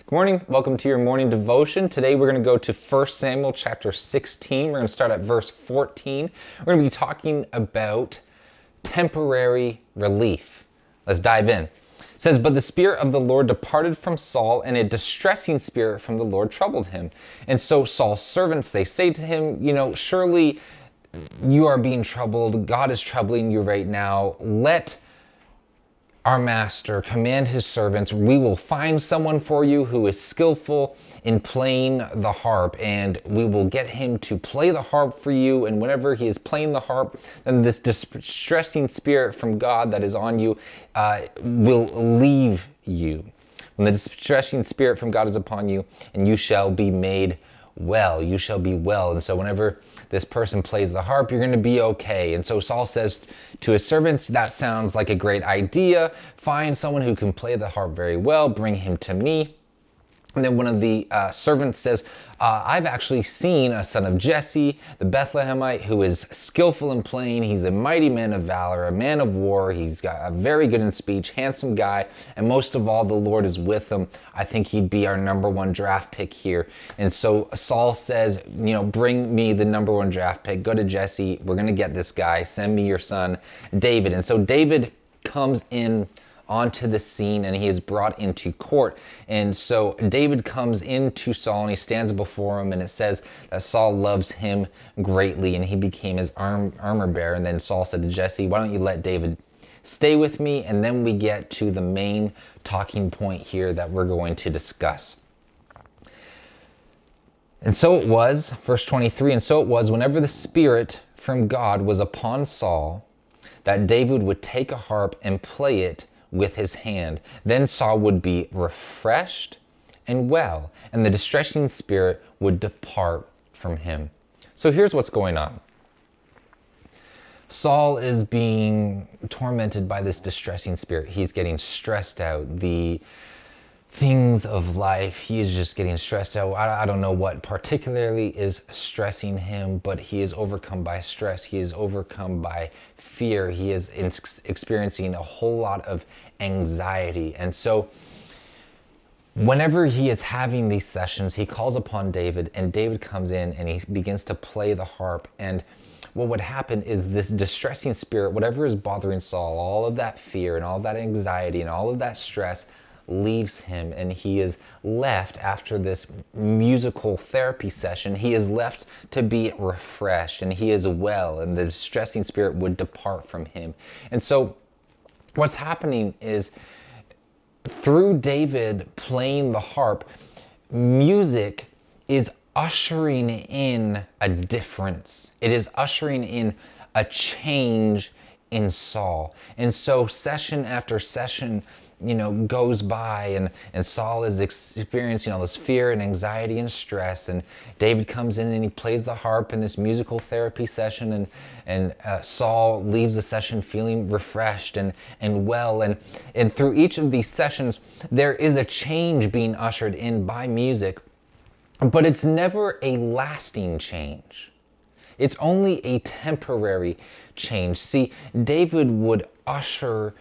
Good morning. Welcome to your morning devotion. Today we're going to go to 1 Samuel chapter 16. We're going to start at verse 14. We're going to be talking about temporary relief. Let's dive in. It says, "But the Spirit of the Lord departed from Saul, and a distressing spirit from the Lord troubled him. And so Saul's servants, they say to him, surely you are being troubled. God is troubling you right now. Let our master command his servants, we will find someone for you who is skillful in playing the harp, and we will get him to play the harp for you. And whenever he is playing the harp, then this distressing spirit from God that is on you will leave you. When the distressing spirit from God is upon you, and you shall be made well. You shall be well." And so whenever this person plays the harp, you're going to be okay. And so Saul says to his servants, that sounds like a great idea. Find someone who can play the harp very well. Bring him to me. And then one of the servants says, I've actually seen a son of Jesse, the Bethlehemite, who is skillful in playing. He's a mighty man of valor, a man of war. He's got a very good in speech, handsome guy. And most of all, the Lord is with him. I think he'd be our number one draft pick here. And so Saul says, bring me the number one draft pick. Go to Jesse. We're going to get this guy. Send me your son, David. And so David comes in onto the scene, and he is brought into court. And so David comes into Saul, and he stands before him, and it says that Saul loves him greatly, and he became his armor bearer. And then Saul said to Jesse, why don't you let David stay with me? And then we get to the main talking point here that we're going to discuss. And so it was, verse 23, and so it was whenever the Spirit from God was upon Saul, that David would take a harp and play it with his hand. Then Saul would be refreshed and well, and the distressing spirit would depart from him. So here's what's going on. Saul is being tormented by this distressing spirit. He's getting stressed out. The things of life, he is just getting stressed out. I don't know what particularly is stressing him, but he is overcome by stress. He is overcome by fear. He is experiencing a whole lot of anxiety. And so whenever he is having these sessions, he calls upon David, and David comes in and he begins to play the harp. And what would happen is this distressing spirit, whatever is bothering Saul, all of that fear and all that anxiety and all of that stress leaves him, and he is left after this musical therapy session. He is left to be refreshed, and he is well, and the distressing spirit would depart from him. And so what's happening is, through David playing the harp, music is ushering in a difference. It is ushering in a change in Saul. And so session after session goes by, and Saul is experiencing all this fear and anxiety and stress, and David comes in and he plays the harp in this musical therapy session, and Saul leaves the session feeling refreshed and well, and through each of these sessions there is a change being ushered in by music, but it's never a lasting change. It's only a temporary change. See, David would usher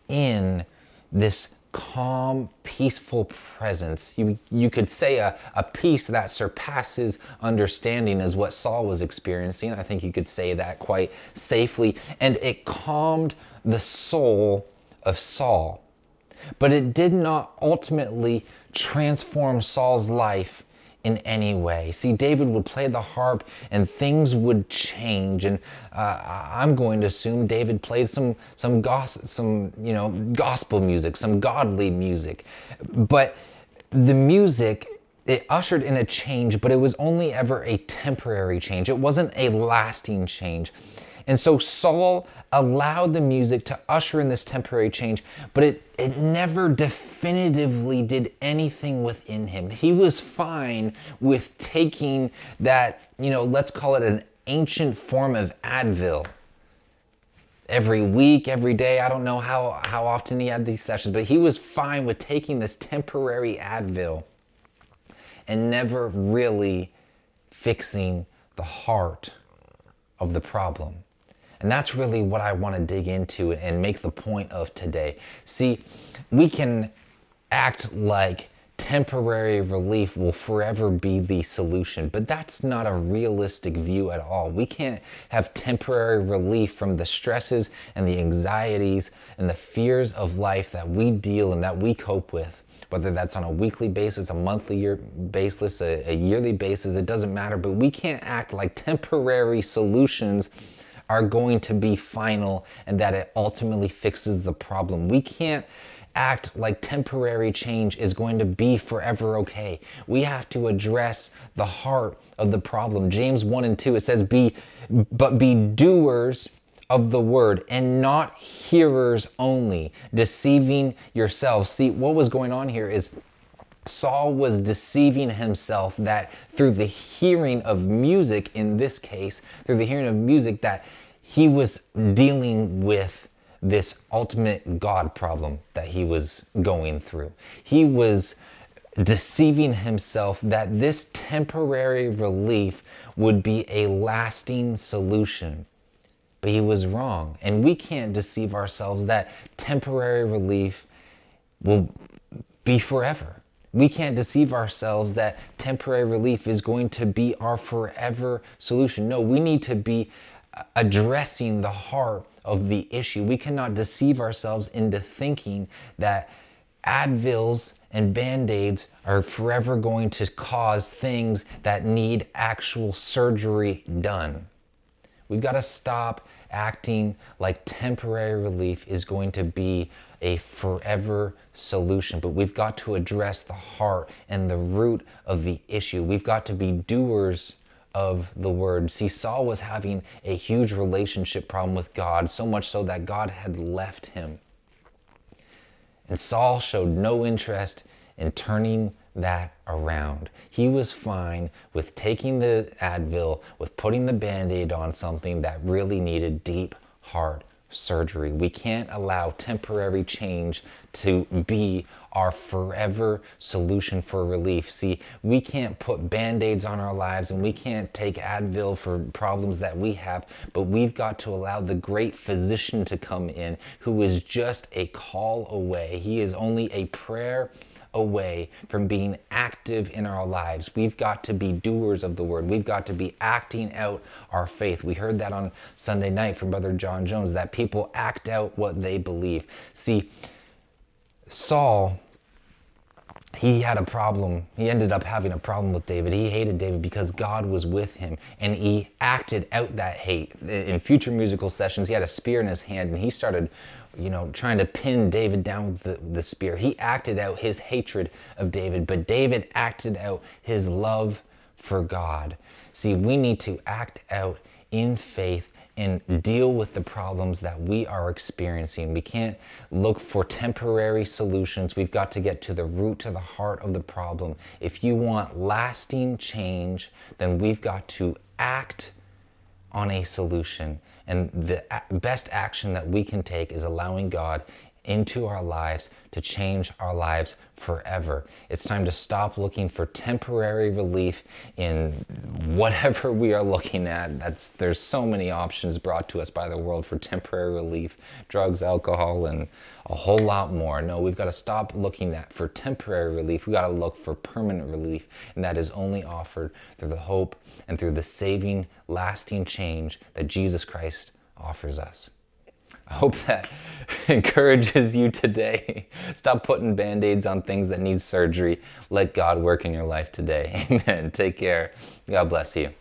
in this calm, peaceful presence. You could say a peace that surpasses understanding is what Saul was experiencing. I think you could say that quite safely. And it calmed the soul of Saul. But it did not ultimately transform Saul's life in any way. See, David would play the harp and things would change, and I'm going to assume David played some gospel music, some godly music. But the music, it ushered in a change, but it was only ever a temporary change. It wasn't a lasting change. And so Saul allowed the music to usher in this temporary change, but it never definitively did anything within him. He was fine with taking that, let's call it an ancient form of Advil. Every week, every day, I don't know how often he had these sessions, but he was fine with taking this temporary Advil and never really fixing the heart of the problem. And that's really what I want to dig into and make the point of today. See, we can act like temporary relief will forever be the solution. But that's not a realistic view at all. We can't have temporary relief from the stresses and the anxieties and the fears of life that we deal and that we cope with. Whether that's on a weekly basis, a monthly basis, a yearly basis, it doesn't matter. But we can't act like temporary solutions are going to be final and that it ultimately fixes the problem. We can't act like temporary change is going to be forever okay. We have to address the heart of the problem. James 1:2, it says, but be doers of the word and not hearers only, deceiving yourselves. See, what was going on here is Saul was deceiving himself that through the hearing of music, in this case, through the hearing of music, that he was dealing with this ultimate God problem that he was going through. He was deceiving himself that this temporary relief would be a lasting solution. But he was wrong. And we can't deceive ourselves that temporary relief will be forever. We can't deceive ourselves that temporary relief is going to be our forever solution. No, we need to be addressing the heart of the issue. We cannot deceive ourselves into thinking that Advils and Band-Aids are forever going to cause things that need actual surgery done. We've got to stop acting like temporary relief is going to be a forever solution, but we've got to address the heart and the root of the issue. We've got to be doers of the word. See, Saul was having a huge relationship problem with God, so much so that God had left him. And Saul showed no interest in turning that around. He was fine with taking the Advil, with putting the Band-Aid on something that really needed deep heart surgery. We can't allow temporary change to be our forever solution for relief. See, we can't put Band-Aids on our lives and we can't take Advil for problems that we have, but we've got to allow the great physician to come in who is just a call away. He is only a prayer away from being active in our lives. We've got to be doers of the word. We've got to be acting out our faith. We heard that on Sunday night from Brother John Jones, that people act out what they believe. See, Saul, he had a problem. He ended up having a problem with David. He hated David because God was with him, and he acted out that hate. In future musical sessions, he had a spear in his hand, and he started trying to pin David down with the spear. He acted out his hatred of David, but David acted out his love for God. See, we need to act out in faith and deal with the problems that we are experiencing. We can't look for temporary solutions. We've got to get to the root, to the heart of the problem. If you want lasting change, then we've got to act on a solution. And the best action that we can take is allowing God into our lives to change our lives forever. It's time to stop looking for temporary relief in whatever we are looking at. There's so many options brought to us by the world for temporary relief: drugs, alcohol, and a whole lot more. No, we've got to stop looking for temporary relief. We've got to look for permanent relief, and that is only offered through the hope and through the saving, lasting change that Jesus Christ offers us. I hope that encourages you today. Stop putting Band-Aids on things that need surgery. Let God work in your life today. Amen. Take care. God bless you.